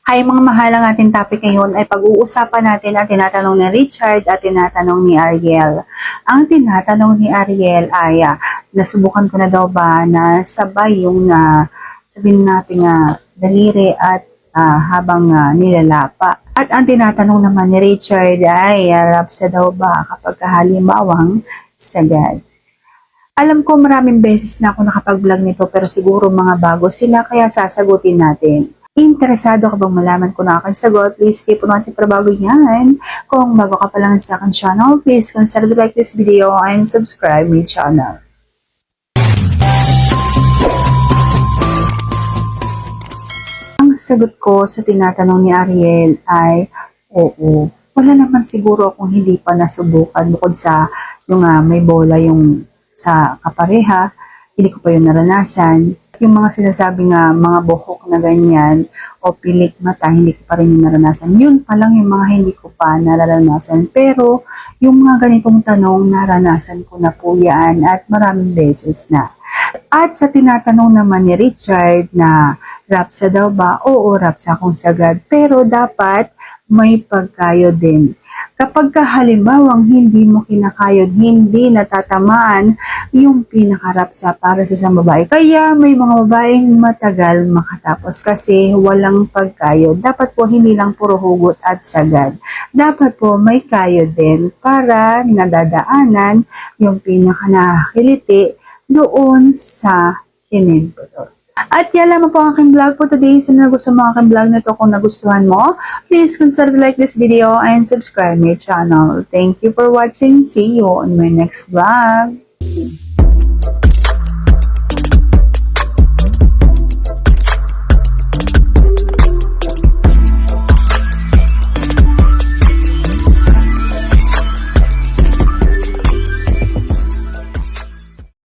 Hi mga mahal, ang ating topic ngayon ay pag-uusapan natin ang tinatanong ni Richard at tinatanong ni Ariel. Ang tinatanong ni Ariel ay, nasubukan ko na daw ba na sabay yung sabihin natin daliri at habang nilalapa. At ang tinatanong naman ni Richard ay, rapsa daw ba kapag halimbawang sagad. Alam ko maraming beses na ako nakapag-vlog nito pero siguro mga bago sila kaya sasagutin natin. Interesado ka bang malaman kung aking sagot? Please keep on watching para bago yan. Kung bago ka pa lang sa aking channel, please consider to like this video and subscribe my channel. Ang sagot ko sa tinatanong ni Ariel ay oo. Wala naman siguro akong hindi pa nasubukan bukod sa yung may bola yung sa kapareha, hindi ko pa yun naranasan. Yung mga sinasabing mga buhok na ganyan o pilik mata, hindi ko pa rin yung naranasan. Yun pa lang yung mga hindi ko pa naranasan. Pero yung mga ganitong tanong, naranasan ko na po yan at maraming beses na. At sa tinatanong naman ni Richard na rapsa daw ba? Oo, rapsa akong sagad. Pero dapat may pagkayod din. Kapag halimbawang hindi mo kinakayod, hindi natatamaan yung pinakarapsa para sa isang babae. Kaya may mga babaeng matagal makatapos kasi walang pagkayod. Dapat po hindi lang puro hugot at sagad. Dapat po may kayod din para nadadaanan yung pinakanakiliti doon sa kinilbudot. At yan lamang po ang aking vlog for today. So nagustuhan mo ang aking vlog na ito, kung nagustuhan mo, please consider to like this video and subscribe my channel. Thank you for watching. See you on my next vlog.